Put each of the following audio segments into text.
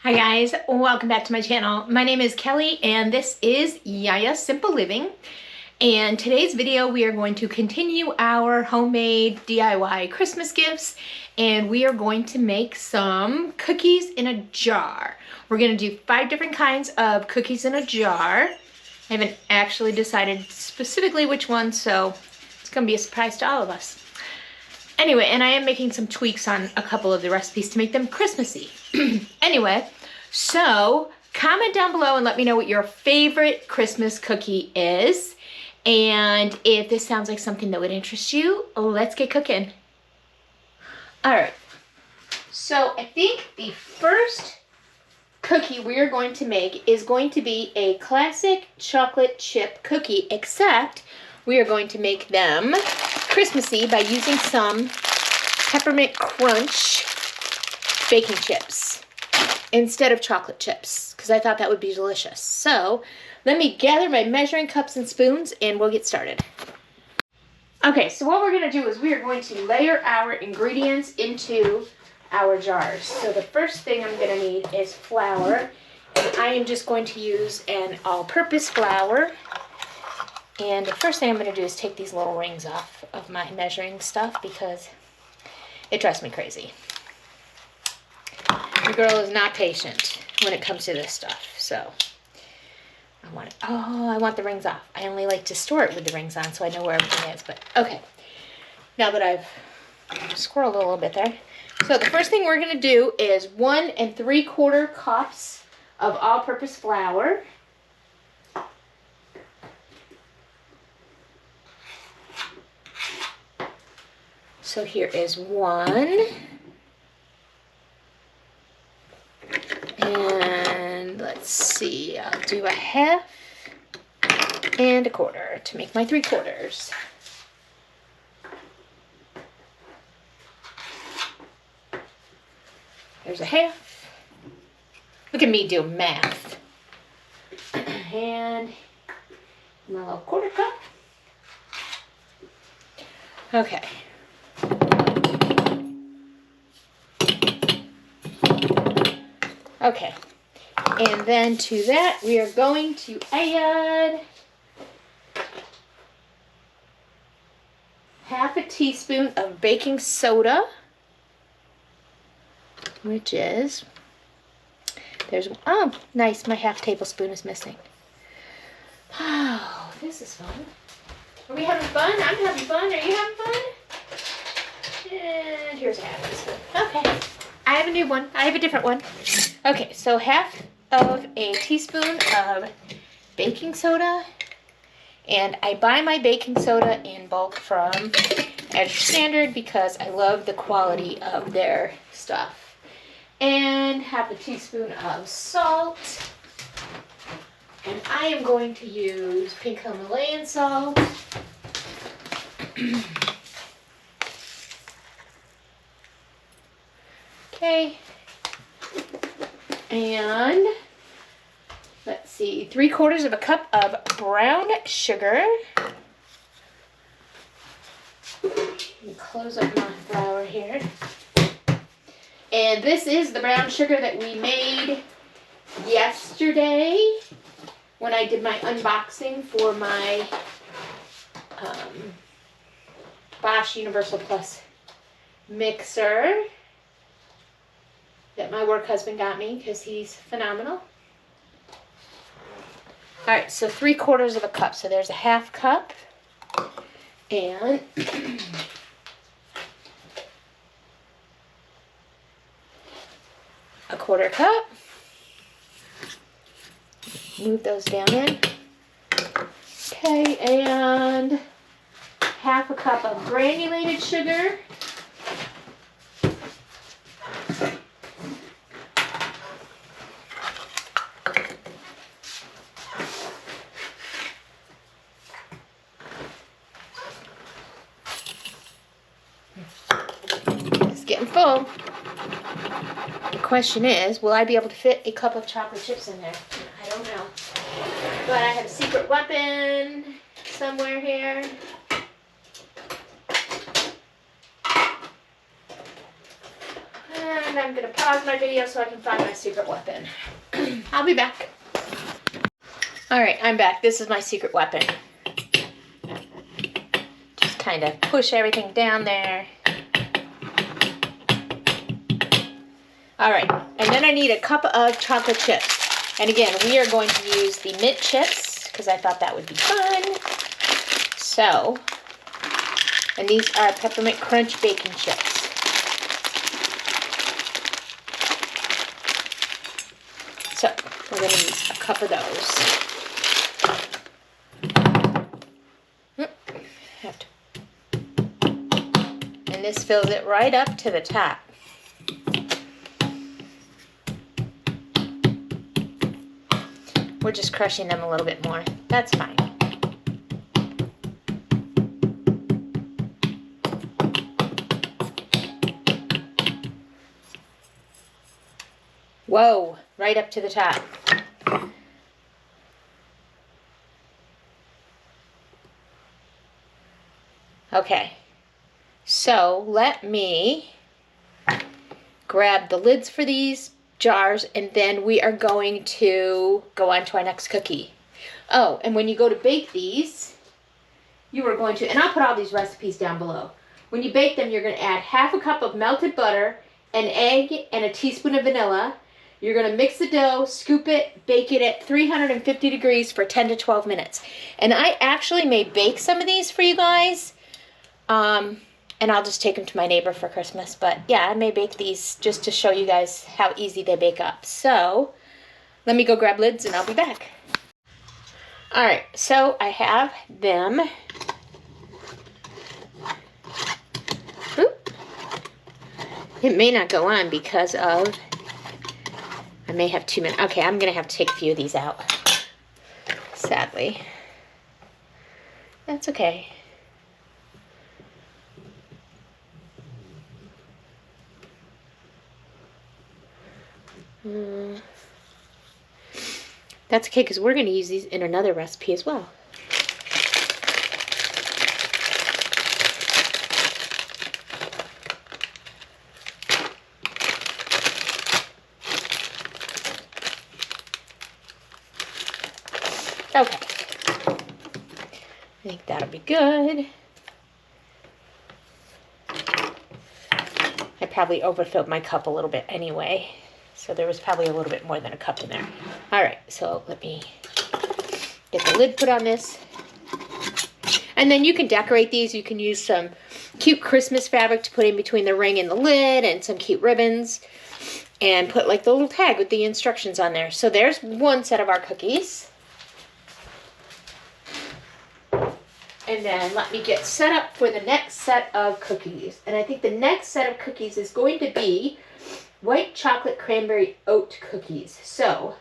Hi guys, welcome back to my channel. My name is Kelly and this is Yaya Simple Living. And today's video we are going to continue our homemade DIY Christmas gifts, and we are going to make some cookies in a jar. We're going to do 5 different kinds of cookies in a jar. I haven't actually decided specifically which one, so it's going to be a surprise to all of us. Anyway, and I am making some tweaks on a couple of the recipes to make them Christmassy. Anyway, so comment down below and let me know what your favorite Christmas cookie is. And if this sounds like something that would interest you, let's get cooking. All right, so I think the first cookie we're going to make is going to be a classic chocolate chip cookie, except we are going to make them Christmassy by using some peppermint crunch baking chips instead of chocolate chips, because I thought that would be delicious. So let me gather my measuring cups and spoons and we'll get started. Okay, so what we're going to do is we are going to layer our ingredients into our jars. So the first thing I'm going to need is flour, and I am just going to use an all-purpose flour. And the first thing I'm going to do is take these little rings off of my measuring stuff because it drives me crazy. The girl is not patient when it comes to this stuff, so I want the rings off. I only like to store it with the rings on so I know where everything is, but okay. Now that I've squirreled a little bit there. So the first thing we're going to do is 1 3/4 cups of all-purpose flour. So here is 1. And let's see, I'll do 1/2 and 1/4 to make my 3/4. There's 1/2. Look at me do math. And my little 1/4 cup. Okay. Okay, and then to that we are going to add 1/2 teaspoon of baking soda, which is, oh, nice, my 1/2 tablespoon is missing. Oh, this is fun. Are we having fun? I'm having fun. Are you having fun? And here's 1/2 teaspoon. Okay, I have a new one. I have a different one. Okay, so 1/2 teaspoon of baking soda, and I buy my baking soda in bulk from Extra Standard because I love the quality of their stuff. And 1/2 teaspoon of salt, and I am going to use pink Himalayan salt. Okay. And let's see, 3/4 cup of brown sugar. Let me close up my flour here. And this is the brown sugar that we made yesterday when I did my unboxing for my Bosch Universal Plus mixer that my work husband got me because he's phenomenal. All right, so 3/4 cup. So there's 1/2 cup, and 1/4 cup. Move those down in. Okay, and 1/2 cup of granulated sugar. Getting full. The question is, will I be able to fit a cup of chocolate chips in there? I don't know. But I have a secret weapon somewhere here. And and I'm going to pause my video so I can find my secret weapon. I'll be back. Alright, I'm back. This is my secret weapon. Just kind of push everything down there. Alright, and then I need a cup of chocolate chips. And again, we are going to use the mint chips because I thought that would be fun. So, and these are peppermint crunch baking chips. So, we're going to use a cup of those. And this fills it right up to the top. We're just crushing them a little bit more. That's fine. Whoa, right up to the top. Okay, so let me grab the lids for these jars, and then we are going to go on to our next cookie. Oh, and when you go to bake these, you are going to, and I'll put all these recipes down below. When you bake them, you're going to add half a cup of melted butter, an egg, and a teaspoon of vanilla. You're going to mix the dough, scoop it, bake it at 350 degrees for 10 to 12 minutes. And I actually may bake some of these for you guys. And I'll just take them to my neighbor for Christmas. But yeah, I may bake these just to show you guys how easy they bake up. So let me go grab lids and I'll be back. Alright, so I have them. Oop. It may not go on because of, I may have too many. Okay, I'm going to have to take a few of these out. Sadly. That's okay. That's okay because we're going to use these in another recipe as well. Okay. I think that'll be good. I probably overfilled my cup a little bit anyway. So there was probably a little bit more than a cup in there. All right, so let me get the lid put on this. And then you can decorate these. You can use some cute Christmas fabric to put in between the ring and the lid and some cute ribbons. And put like the little tag with the instructions on there. So there's one set of our cookies. And then let me get set up for the next set of cookies. And I think the next set of cookies is going to be white chocolate cranberry oat cookies. So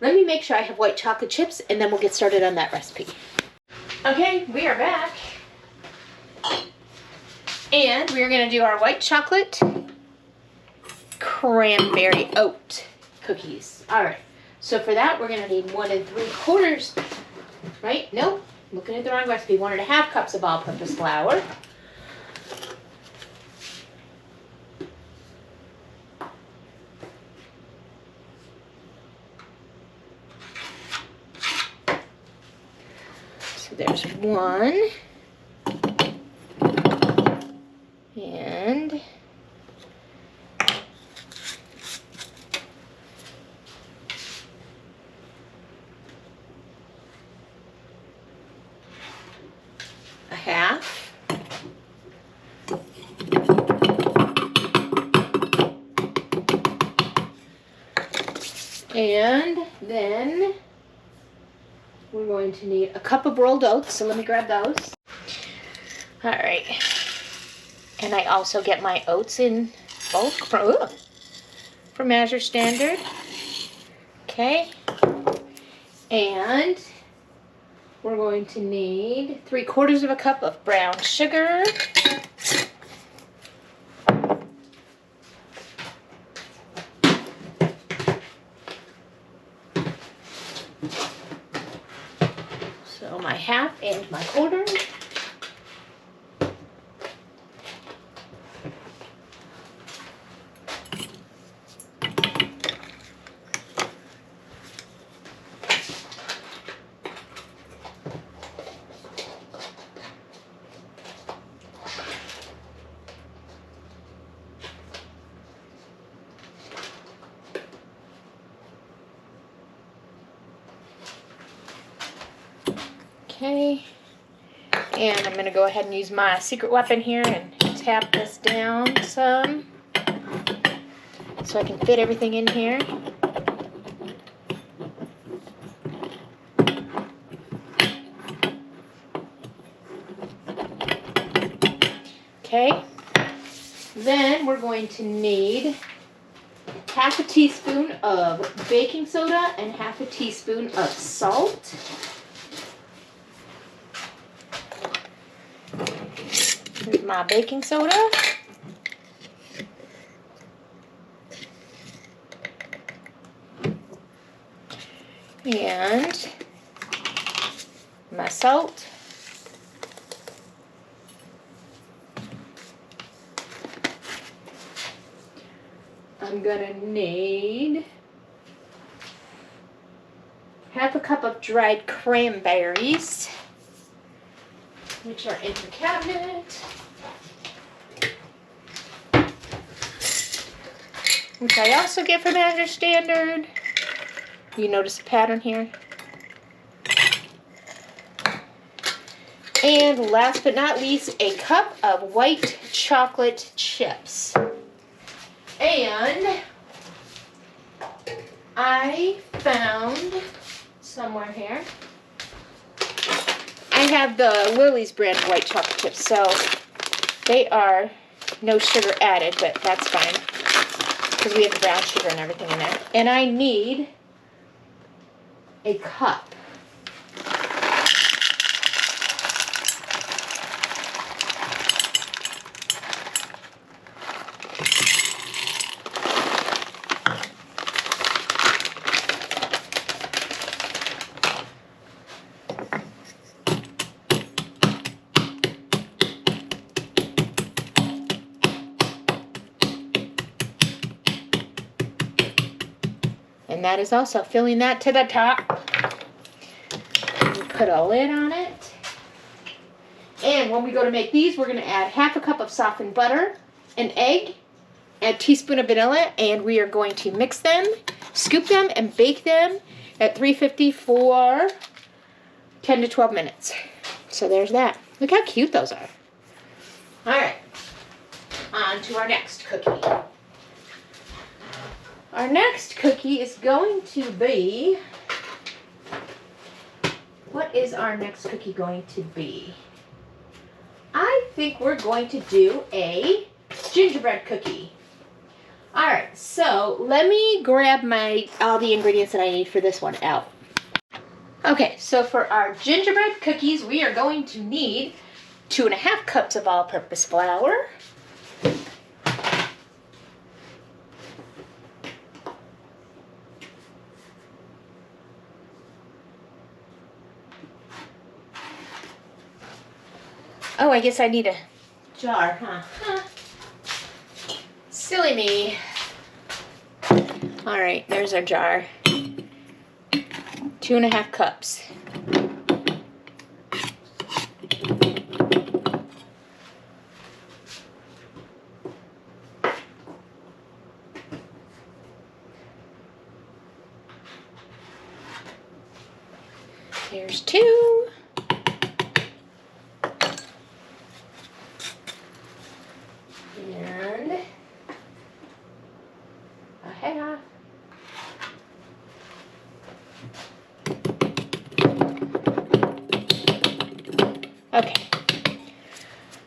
let me make sure I have white chocolate chips and then we'll get started on that recipe. Okay, we are back. And we are going to do our white chocolate cranberry oat cookies. All right, so for that we're going to need 1 3/4, right? Nope, looking at the wrong recipe. 1 1/2 cups of all-purpose flour. There's 1, and a half, and then we're going to need a cup of rolled oats, so let me grab those. All right. And I also get my oats in bulk from Measure Standard. Okay. And we're going to need 3/4 cup of brown sugar. So my half and my 1/4. Okay. And I'm going to go ahead and use my secret weapon here and tap this down some so I can fit everything in here. Okay. Then we're going to need half a teaspoon of baking soda and half a teaspoon of salt. Here's my baking soda. And my salt. I'm gonna need half a cup of dried cranberries, which are in the cabinet, which I also get from Azure Standard. You notice a pattern here. And last but not least, a cup of white chocolate chips. And I found somewhere here, I have the Lily's brand of white chocolate chips, so they are no sugar added, but that's fine because we have the brown sugar and everything in there. And I need a cup. And that is also filling that to the top. Put a lid on it. And when we go to make these, we're going to add half a cup of softened butter, an egg, and a teaspoon of vanilla, and we are going to mix them, scoop them, and bake them at 350 for 10 to 12 minutes. So there's that. Look how cute those are. All right, on to our next cookie. Our next cookie is going to be, what is our next cookie going to be? I think we're going to do a gingerbread cookie. All right, so let me grab all the ingredients that I need for this one out. Okay, so for our gingerbread cookies, we are going to need 2.5 cups of all-purpose flour, oh, I guess I need a jar, huh? Silly me. All right, there's our jar. 2.5 cups. There's 2. And a half. Okay.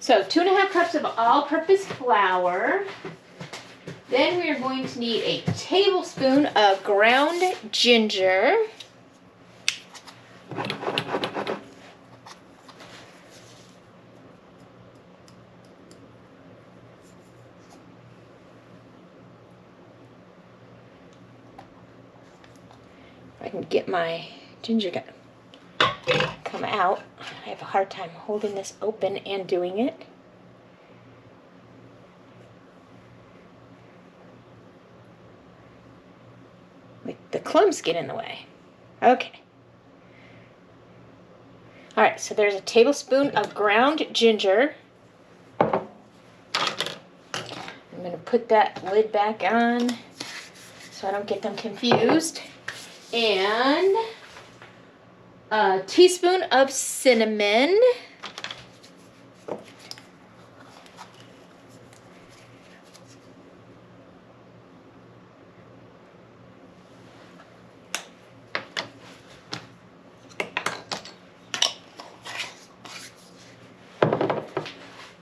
So 2.5 cups of all-purpose flour. Then we are going to need a tablespoon of ground ginger. I can get my ginger to come out. I have a hard time holding this open and doing it. Like the clumps get in the way. Okay. All right, so there's a tablespoon of ground ginger. I'm going to put that lid back on so I don't get them confused. And A teaspoon of cinnamon.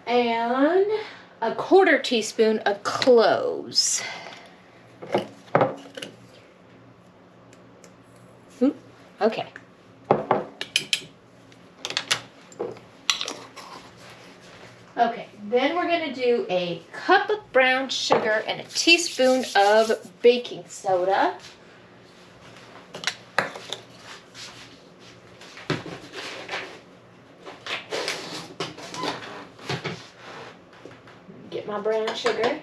And a 1/4 teaspoon of cloves. Ooh, okay. Okay, then we're going to do a cup of brown sugar and a teaspoon of baking soda. Get my brown sugar.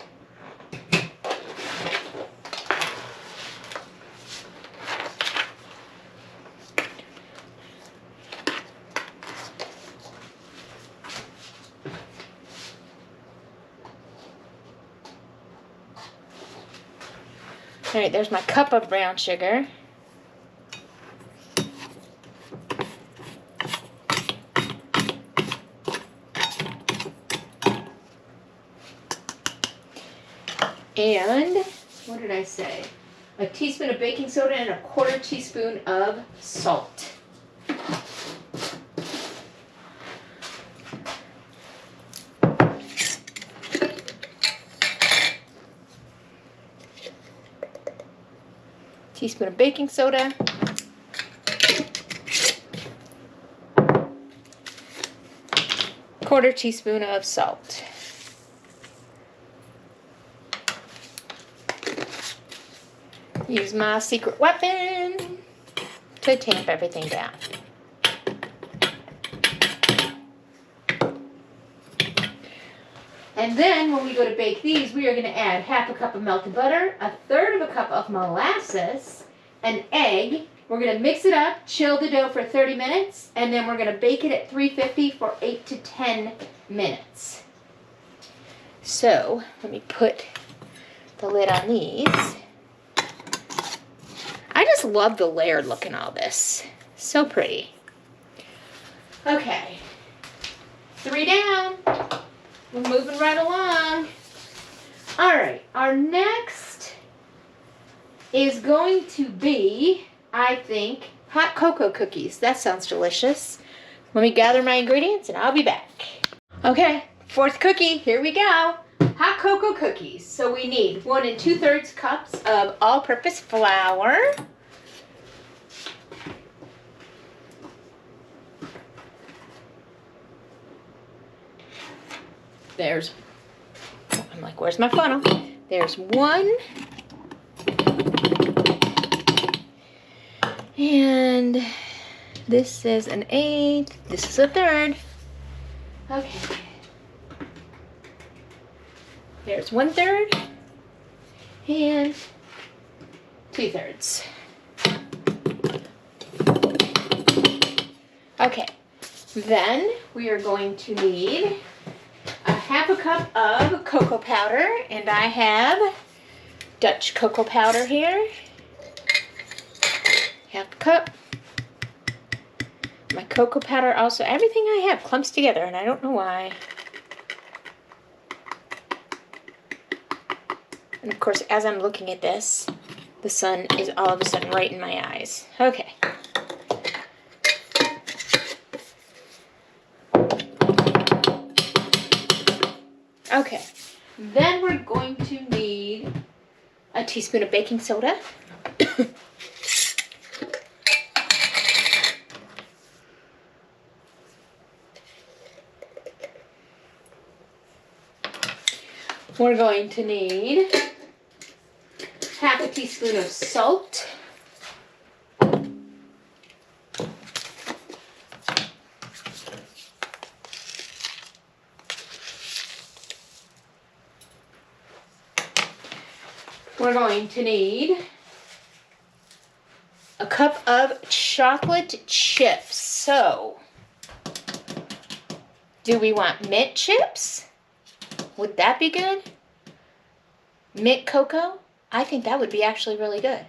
All right, there's my cup of brown sugar. And what did I say? A teaspoon of baking soda and a 1/4 teaspoon of salt. Teaspoon of baking soda. Quarter teaspoon of salt. Use my secret weapon to tamp everything down. And then when we go to bake these, we are going to add 1/2 cup of melted butter, 1/3 cup of molasses, an egg. We're going to mix it up, chill the dough for 30 minutes, and then we're going to bake it at 350 for 8 to 10 minutes. So let me put the lid on these. I just love the layered look in all this. So pretty. Okay, 3 down. We're moving right along. All right, our next is going to be, I think, hot cocoa cookies. That sounds delicious. Let me gather my ingredients and I'll be back. Okay, 4th cookie, here we go. Hot cocoa cookies. So we need 1 2/3 cups of all-purpose flour. There's, I'm like, where's my funnel? There's 1. And this is an 1/8. This is a 1/3. Okay. There's 1/3 and 2/3. Okay. Then we are going to need a 1/2 cup of cocoa powder, and I have Dutch cocoa powder here. 1/2 cup. My cocoa powder also, everything I have clumps together, and I don't know why. And of course, as I'm looking at this, the sun is all of a sudden right in my eyes. Okay. Okay, then we're going to need a teaspoon of baking soda. We're going to need 1/2 teaspoon of salt. We're going to need a cup of chocolate chips. So, do we want mint chips? Would that be good? Mint cocoa? I think that would be actually really good.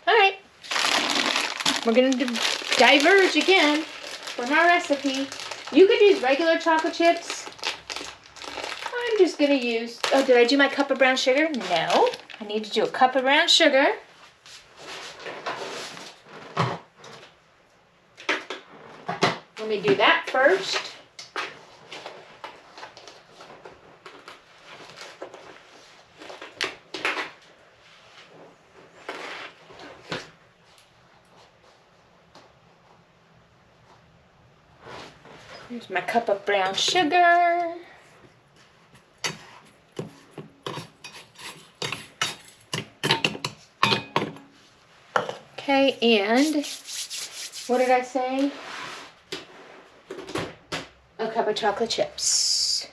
All right. We're going to diverge again from our recipe. You could use regular chocolate chips. I'm just gonna use, oh, did I do my cup of brown sugar? No, I need to do a cup of brown sugar. Let me do that first. Here's my cup of brown sugar. Okay, and what did I say? A cup of chocolate chips.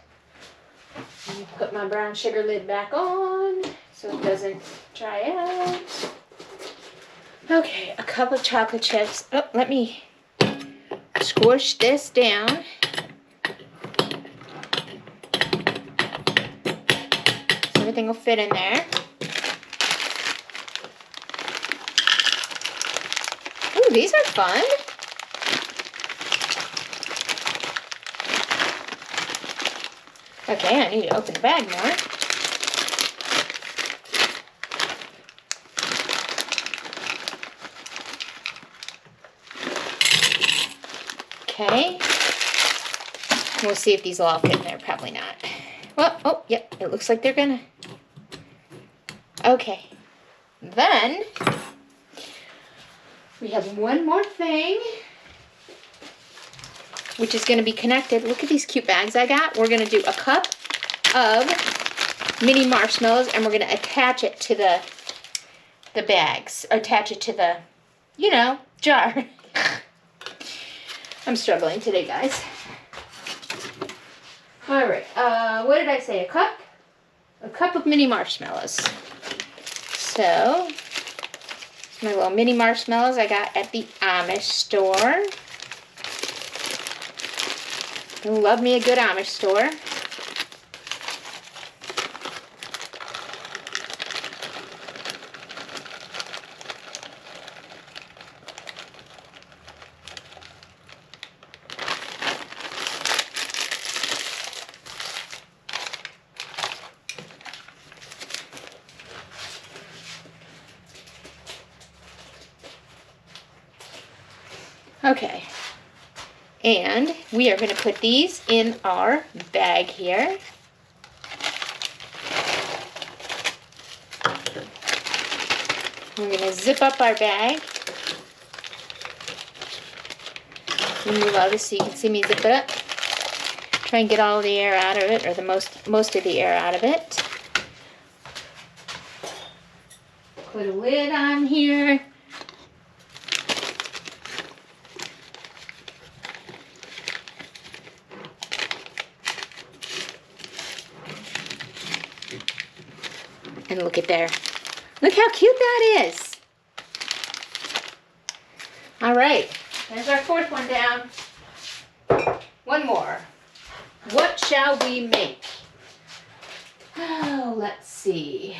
Let me put my brown sugar lid back on so it doesn't dry out. Okay, a cup of chocolate chips. Oh, let me squish this down. So everything will fit in there. Ooh, these are fun. Okay, I need to open the bag more. Okay. We'll see if these will all fit in there. Probably not. Well, oh, yep. It looks like they're gonna. Okay. Then we have one more thing, which is going to be connected. Look at these cute bags I got. We're going to do a cup of mini marshmallows, and we're going to attach it to the bags. Attach it to the, you know, jar. I'm struggling today, guys. All right. What did I say? A cup? A cup of mini marshmallows. So, my little mini marshmallows I got at the Amish store. Love me a good Amish store. Okay, and we are going to put these in our bag here. We're going to zip up our bag. Move all this so you can see me zip it up. Try and get all the air out of it, or the most of the air out of it. Put a lid on here. And look at there. Look how cute that is. All right, there's our fourth one down. One more. What shall we make? Oh, let's see.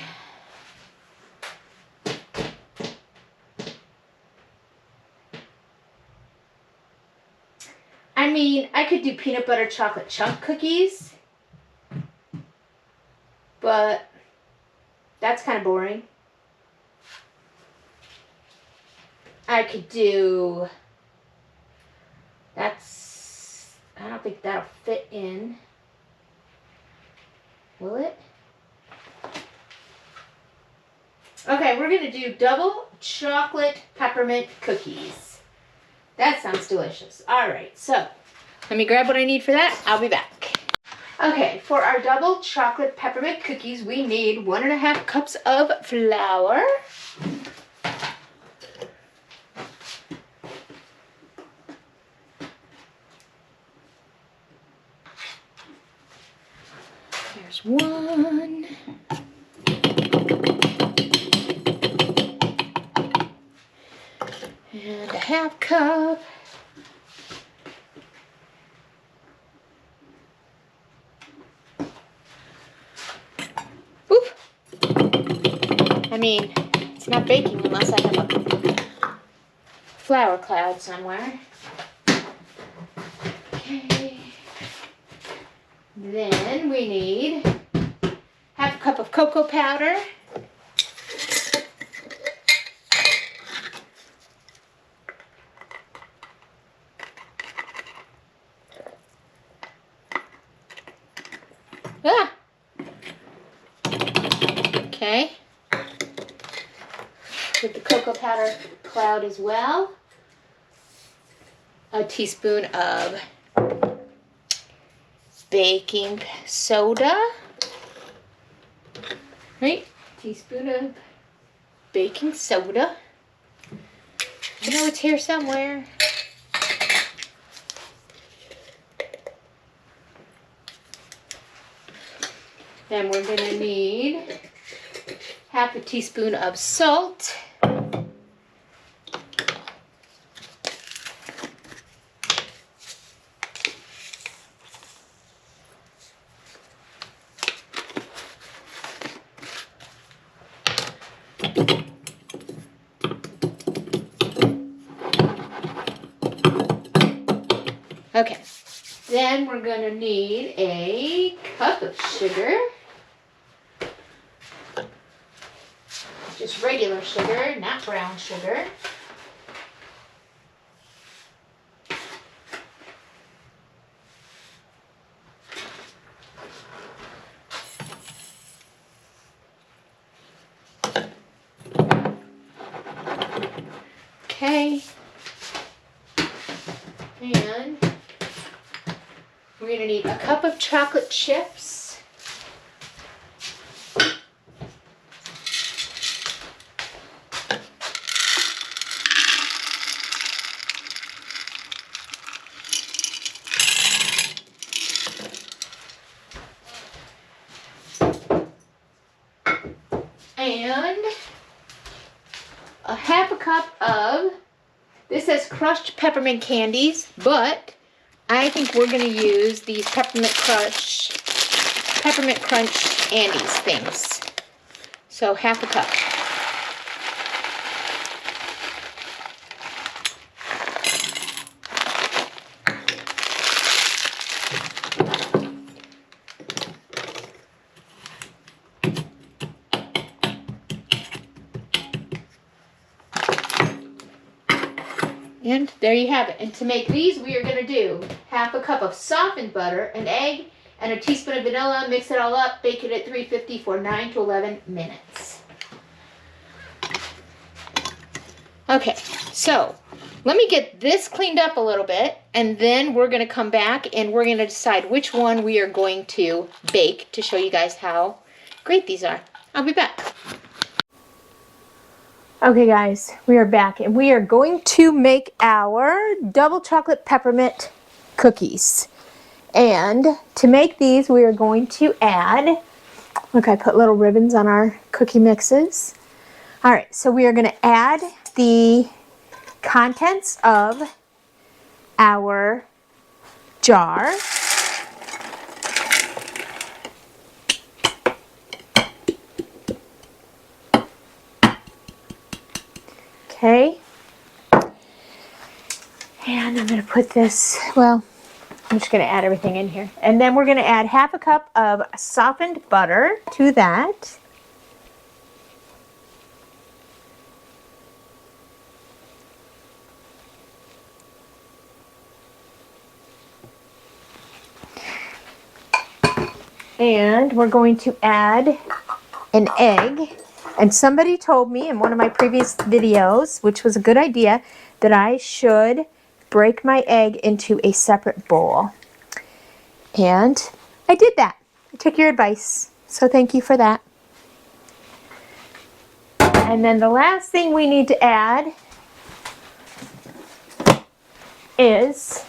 I mean, I could do peanut butter chocolate chunk cookies, but that's kind of boring. I could do, I don't think that'll fit in. Will it? Okay, we're going to do double chocolate peppermint cookies. That sounds delicious. All right, so let me grab what I need for that. I'll be back. Okay, for our double chocolate peppermint cookies, we need 1.5 cups of flour. There's one. And 1/2 cup. Oop. I mean, it's not baking unless I have flour cloud somewhere. Okay. Then we need half a cup of cocoa powder. Ah. Okay. With the cocoa powder cloud as well. A teaspoon of baking soda. Right? Teaspoon of baking soda. I know it's here somewhere. Then we're going to need half a teaspoon of salt. Okay, then we're going to need a cup of sugar. Just regular sugar, not brown sugar. Okay. And we're going to need a cup of chocolate chips. And a half a cup of, this says crushed peppermint candies, but I think we're going to use these peppermint crunch Andes things. So half a cup. And there you have it. And to make these, we are going to do half a cup of softened butter, an egg, and a teaspoon of vanilla. Mix it all up. Bake it at 350 for 9 to 11 minutes. Okay, so let me get this cleaned up a little bit, and then we're going to come back and we're going to decide which one we are going to bake to show you guys how great these are. I'll be back. Okay guys, we are back and we are going to make our double chocolate peppermint cookies. And to make these, we are going to add, look, I put little ribbons on our cookie mixes. All right, so we are going to add the contents of our jar. Okay, and I'm going to put this, well, I'm just going to add everything in here. And then we're going to add half a cup of softened butter to that. And we're going to add an egg. And somebody told me in one of my previous videos, which was a good idea, that I should break my egg into a separate bowl. And I did that. I took your advice. So thank you for that. And then the last thing we need to add is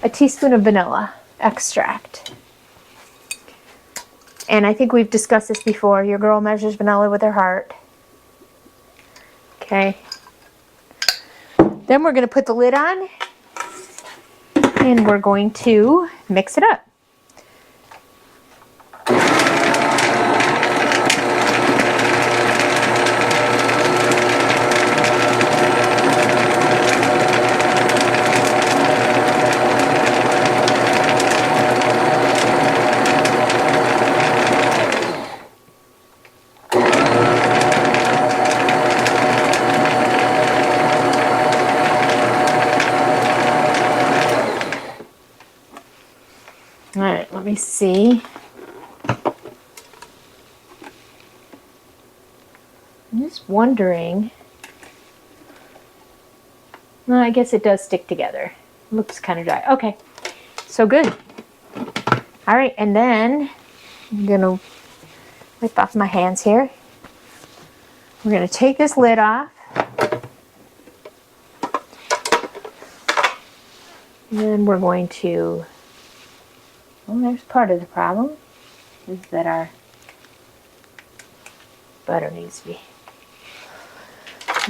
a teaspoon of vanilla extract. And I think we've discussed this before. Your girl measures vanilla with her heart. Okay. Then we're going to put the lid on. And we're going to mix it up. me see. I'm just wondering. Well, I guess it does stick together. Looks kind of dry. Okay, so good. All right, and then I'm gonna wipe off my hands here. We're gonna take this lid off. And then we're going to, well, there's part of the problem, is that our butter needs to be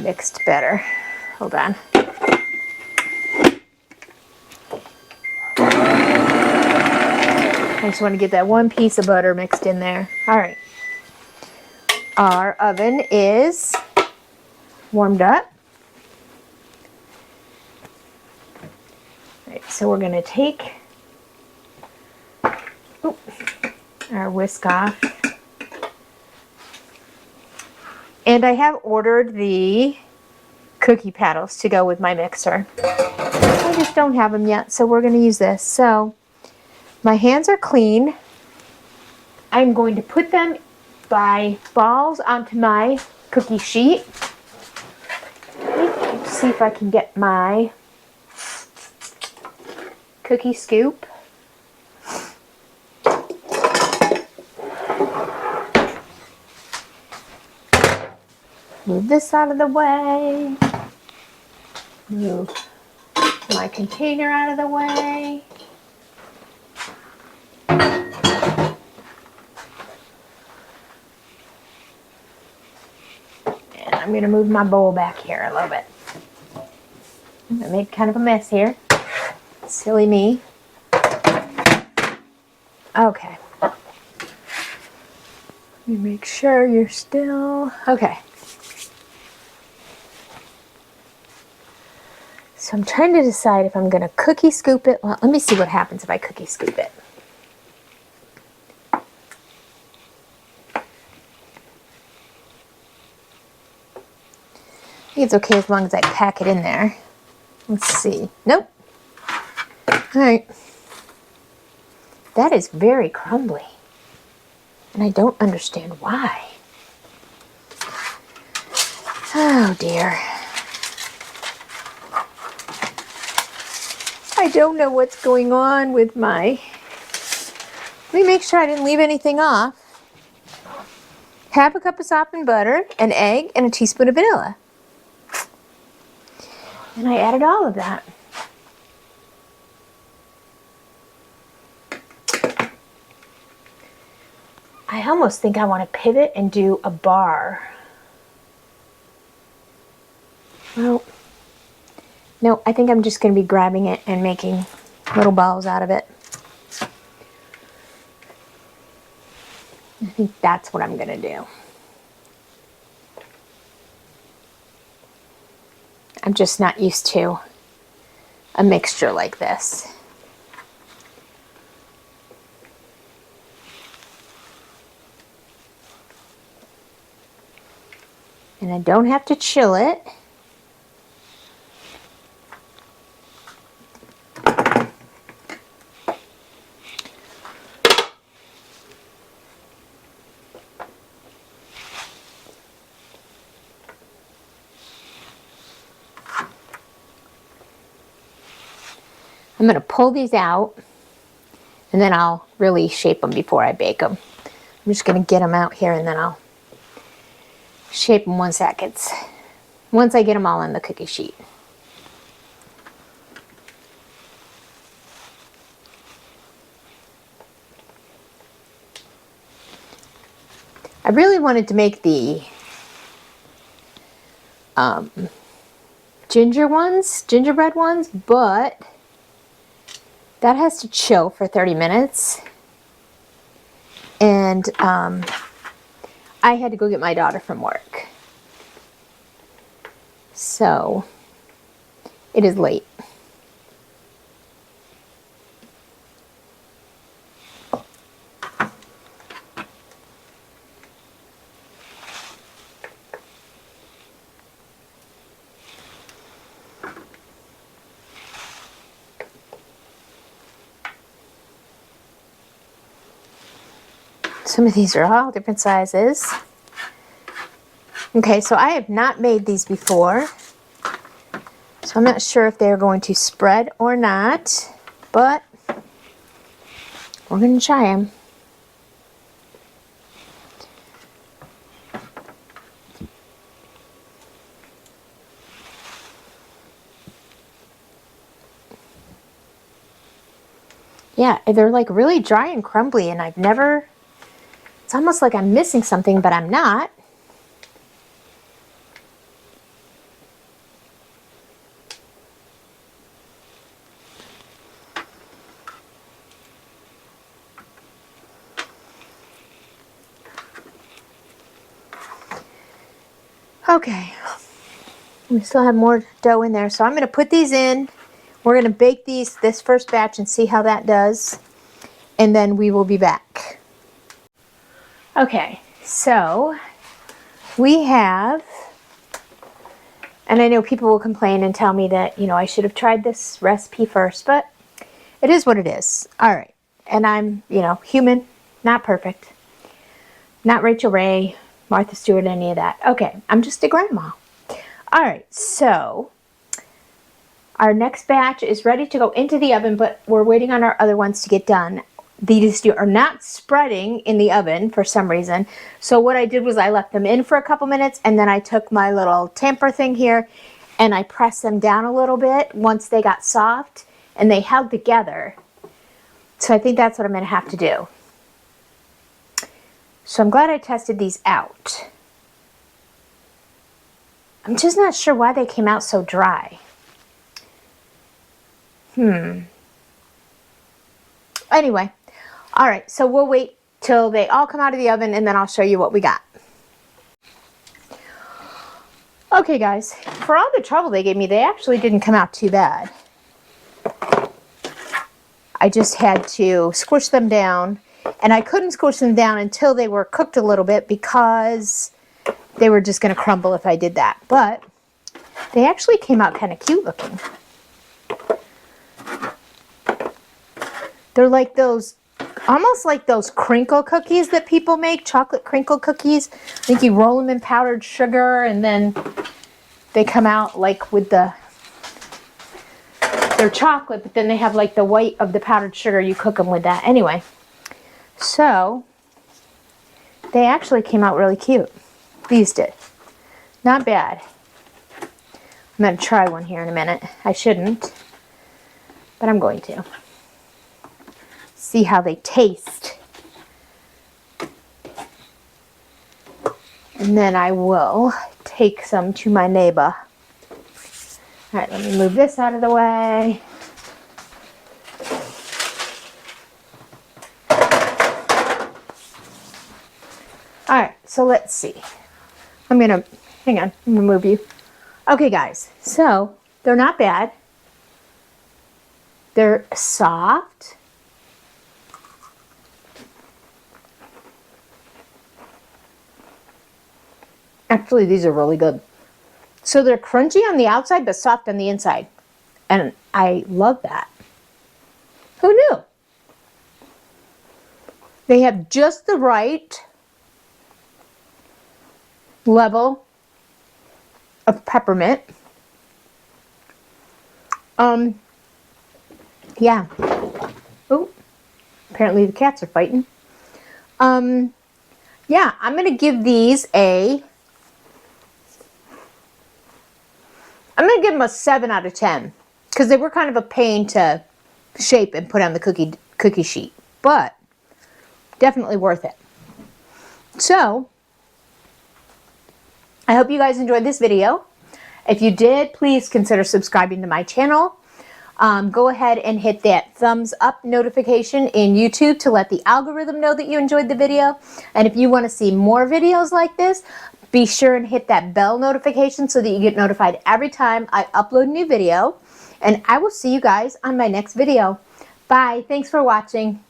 mixed better. Hold on. I just want to get that one piece of butter mixed in there. All right. Our oven is warmed up. All right, so we're going to take our whisk off. And I have ordered the cookie paddles to go with my mixer. I just don't have them yet, so we're going to use this. So my hands are clean. I'm going to put them by balls onto my cookie sheet. Let's see if I can get my cookie scoop. Move this out of the way. Move my container out of the way. And I'm going to move my bowl back here a little bit. I made kind of a mess here. Silly me. Okay. Let me make sure you're still... Okay. So I'm trying to decide if I'm going to cookie scoop it. Well, let me see what happens if I cookie scoop it. I think it's okay as long as I pack it in there. Let's see. Nope. All right. That is very crumbly. And I don't understand why. Oh dear. I don't know what's going on with my... Let me make sure I didn't leave anything off. Half a cup of softened butter, an egg, and a teaspoon of vanilla. And I added all of that. I almost think I want to pivot and do a bar. Well, no, I think I'm just going to be grabbing it and making little balls out of it. I think that's what I'm going to do. I'm just not used to a mixture like this. And I don't have to chill it. I'm going to pull these out and then I'll really shape them before I bake them. I'm just going to get them out here and then I'll shape them once I get them all on the cookie sheet. I really wanted to make the gingerbread ones, but that has to chill for 30 minutes. And I had to go get my daughter from work. So it is late. Some of these are all different sizes. Okay, so I have not made these before, so I'm not sure if they're going to spread or not, but we're going to try them. Yeah, they're like really dry and crumbly, and it's almost like I'm missing something, but I'm not. Okay, we still have more dough in there, so I'm going to put these in. We're going to bake this first batch and see how that does, and then we will be back. Okay, so we have, and I know people will complain and tell me that, you know, I should have tried this recipe first, but it is what it is. All right, and I'm, you know, human, not perfect, not Rachel Ray, Martha Stewart, any of that. Okay, I'm just a grandma. All right, so our next batch is ready to go into the oven, but we're waiting on our other ones to get done. These are not spreading in the oven for some reason. So what I did was I left them in for a couple minutes, and then I took my little tamper thing here and I pressed them down a little bit once they got soft, and they held together. So I think that's what I'm going to have to do. So I'm glad I tested these out. I'm just not sure why they came out so dry. Anyway, all right, so we'll wait till they all come out of the oven, and then I'll show you what we got. Okay, guys, for all the trouble they gave me, they actually didn't come out too bad. I just had to squish them down, and I couldn't squish them down until they were cooked a little bit because they were just going to crumble if I did that. But they actually came out kind of cute looking. They're like those, almost like those crinkle cookies that people make, chocolate crinkle cookies. I think you roll them in powdered sugar, and then they come out like with they're chocolate, but then they have like the white of the powdered sugar. You cook them with that. Anyway, so they actually came out really cute. These did. Not bad. I'm going to try one here in a minute. I shouldn't, but I'm going to. See how they taste. And then I will take some to my neighbor. All right, let me move this out of the way. All right, so let's see. Hang on, I'm gonna move you. Okay, guys, so they're not bad. They're soft. Actually, these are really good. So they're crunchy on the outside, but soft on the inside. And I love that. Who knew? They have just the right level of peppermint. Yeah. Oh, apparently the cats are fighting. Yeah, I'm going to give these I'm going to give them a 7 out of 10 because they were kind of a pain to shape and put on the cookie sheet, but definitely worth it. So, I hope you guys enjoyed this video. If you did, please consider subscribing to my channel. Go ahead and hit that thumbs up notification in YouTube to let the algorithm know that you enjoyed the video. And if you want to see more videos like this, be sure and hit that bell notification so that you get notified every time I upload a new video. And I will see you guys on my next video. Bye. Thanks for watching.